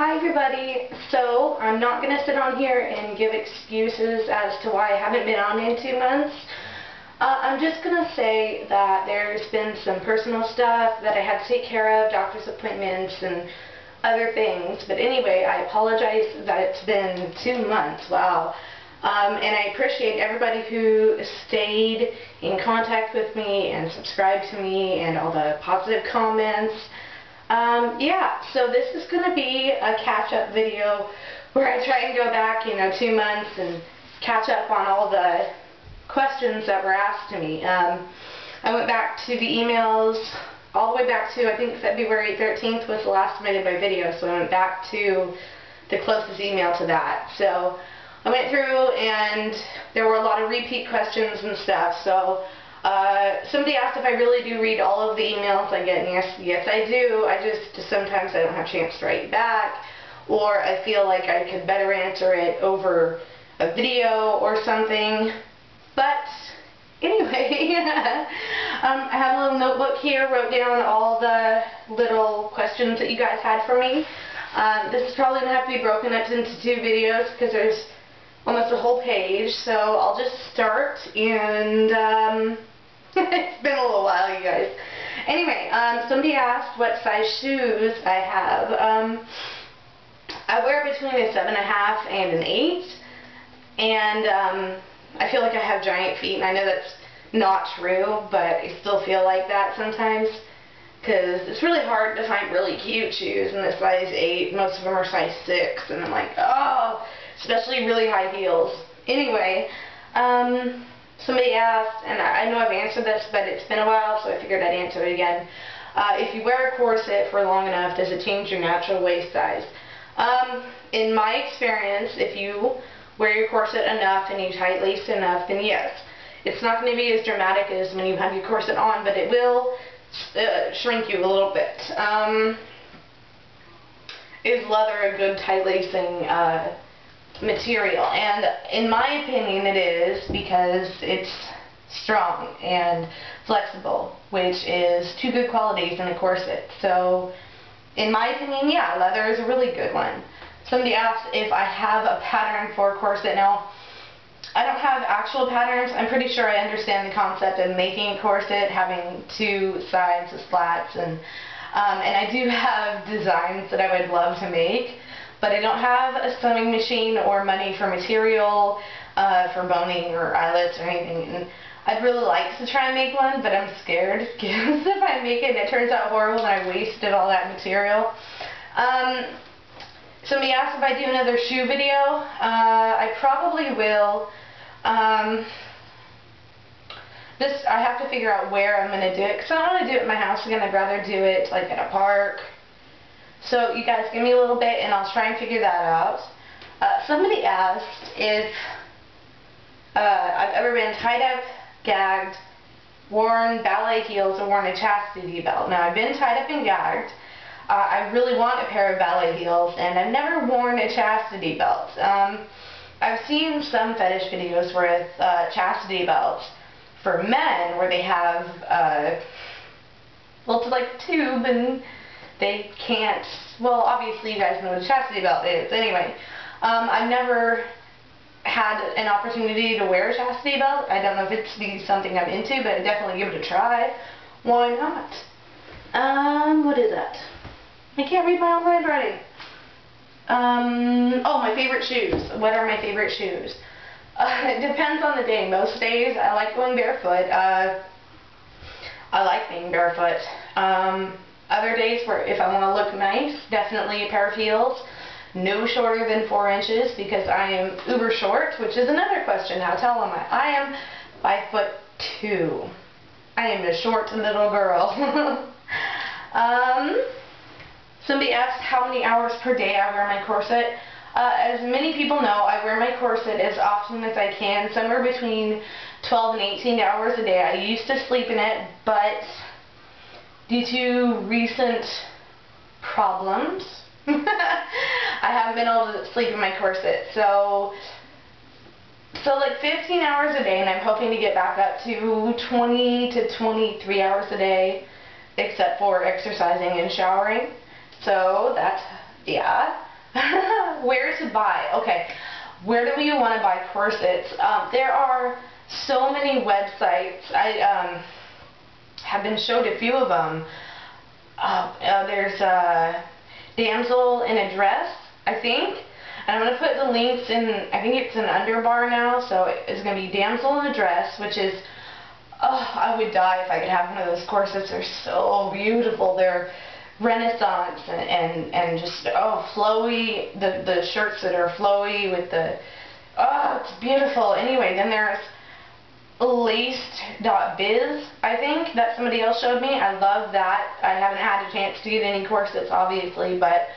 Hi everybody. So I'm not going to sit on here and give excuses as to why I haven't been on in 2 months. I'm just going to say that there's been some personal stuff that I had to take care of, doctor's appointments and other things. But anyway, I apologize that it's been 2 months. Wow. And I appreciate everybody who stayed in contact with me and subscribed to me and all the positive comments. Yeah, so this is going to be a catch-up video where I try and go back, 2 months and catch up on all the questions that were asked to me. I went back to the emails all the way back to, I think, February 13th was the last time I did my video, so I went back to the closest email to that. So I went through and there were a lot of repeat questions and stuff, so somebody asked if I really do read all of the emails I get, and yes I do. I just sometimes I don't have a chance to write back, or I feel like I could better answer it over a video or something. But anyway, I have a little notebook here, wrote down all the little questions that you guys had for me. This is probably going to have to be broken up into 2 videos because there's almost a whole page, so I'll just start and it's been a little while, you guys. Anyway, somebody asked what size shoes I have. I wear between a 7.5 and an 8, and I feel like I have giant feet, and I know that's not true, but I still feel like that sometimes, because it's really hard to find really cute shoes in the size 8. Most of them are size 6, and I'm like, oh, especially really high heels. Anyway, somebody asked, and I know I've answered this, but it's been a while, so I figured I'd answer it again. If you wear a corset for long enough, does it change your natural waist size? In my experience, if you wear your corset enough and you tight lace enough, then yes. It's not going to be as dramatic as when you have your corset on, but it will shrink you a little bit. Is leather a good tight lacing material? And in my opinion it is, because it's strong and flexible, which is 2 good qualities in a corset. So in my opinion, yeah, leather is a really good one. Somebody asked if I have a pattern for a corset. Now, I don't have actual patterns. I'm pretty sure I understand the concept of making a corset, having 2 sides with slats, and I do have designs that I would love to make, but I don't have a sewing machine or money for material, for boning or eyelets or anything. And I'd really like to try and make one, but I'm scared, because if I make it and it turns out horrible, then I wasted all that material. Somebody asked if I do another shoe video. I probably will. I have to figure out where I'm going to do it, because I don't want to do it in my house again. I'd rather do it like at a park. So you guys give me a little bit and I'll try and figure that out. Somebody asked if I've ever been tied up, gagged, worn ballet heels, or worn a chastity belt. Now, I've been tied up and gagged. I really want a pair of ballet heels, and I've never worn a chastity belt. I've seen some fetish videos with chastity belts for men where they have, well, it's like a tube and they can't, well, obviously you guys know what a chastity belt is. Anyway, I've never had an opportunity to wear a chastity belt. I don't know if it's something I'm into, but I'd definitely give it a try. Why not? What is that? I can't read my own handwriting. Oh, my favorite shoes. What are my favorite shoes? It depends on the day. Most days I like going barefoot. I like being barefoot. Other days where if I want to look nice, definitely a pair of heels. No shorter than 4 inches, because I am uber short, which is another question. How tall am I? I am 5'2". I am a short little girl. Somebody asked how many hours per day I wear my corset. As many people know, I wear my corset as often as I can, somewhere between 12 and 18 hours a day. I used to sleep in it, but due to recent problems, I haven't been able to sleep in my corset. So like 15 hours a day, and I'm hoping to get back up to 20 to 23 hours a day, except for exercising and showering. So that's, yeah. Where to buy? Okay, where do you want to buy corsets? There are so many websites. I have been showed a few of them. There's Damsel in a Dress, I think. And I'm going to put the links in, I think it's an underbar now, so it's going to be Damsel in a Dress, which is, oh, I would die if I could have one of those corsets. They're so beautiful. They're Renaissance and just, oh, flowy, the shirts that are flowy with the, oh, it's beautiful. Anyway, then there's laced.biz, I think, that somebody else showed me. I love that. I haven't had a chance to get any corsets, obviously, but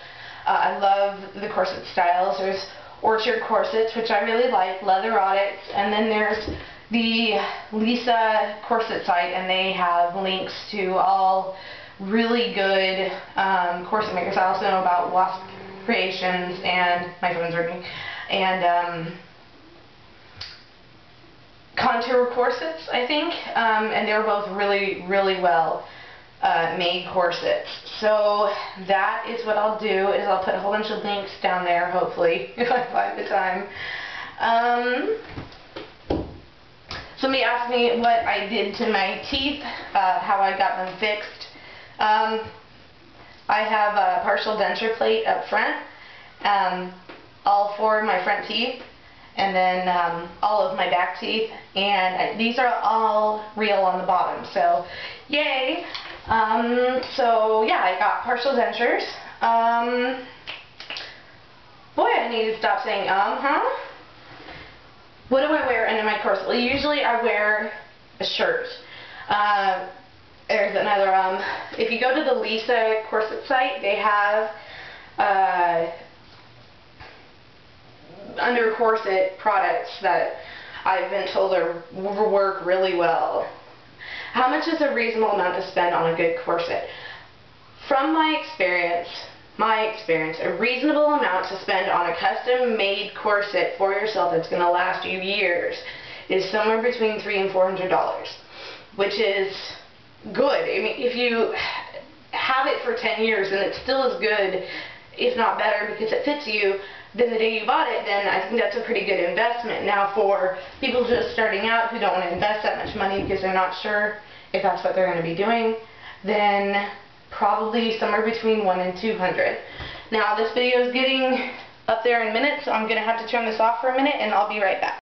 I love the corset styles. There's Orchard Corsets, which I really like, Leatherotics, and then there's the Lisa corset site, and they have links to all really good corset makers. I also know about Wasp Creations and my phone's ringing, and Contour Corsets, I think, and they're both really, really well made corsets. So that is what I'll do, is I'll put a whole bunch of links down there, hopefully, if I find the time. Somebody asked me what I did to my teeth, how I got them fixed. I have a partial denture plate up front, all four of my front teeth, and then all of my back teeth, and these are all real on the bottom, so yay. So yeah, I got partial dentures. Boy, I need to stop saying What do I wear under my corset? Well, usually I wear a shirt. There's another, if you go to the Lisa corset site, they have under corset products that I've been told work really well. How much is a reasonable amount to spend on a good corset? From my experience, a reasonable amount to spend on a custom-made corset for yourself that's going to last you years is somewhere between $300 and $400, which is good. I mean, if you have it for 10 years and it's still as good, if not better, because it fits you, than the day you bought it, then I think that's a pretty good investment. Now, for people just starting out who don't want to invest that much money because they're not sure if that's what they're going to be doing, then probably somewhere between $100 and $200. Now, this video is getting up there in minutes, so I'm going to have to turn this off for a minute, and I'll be right back.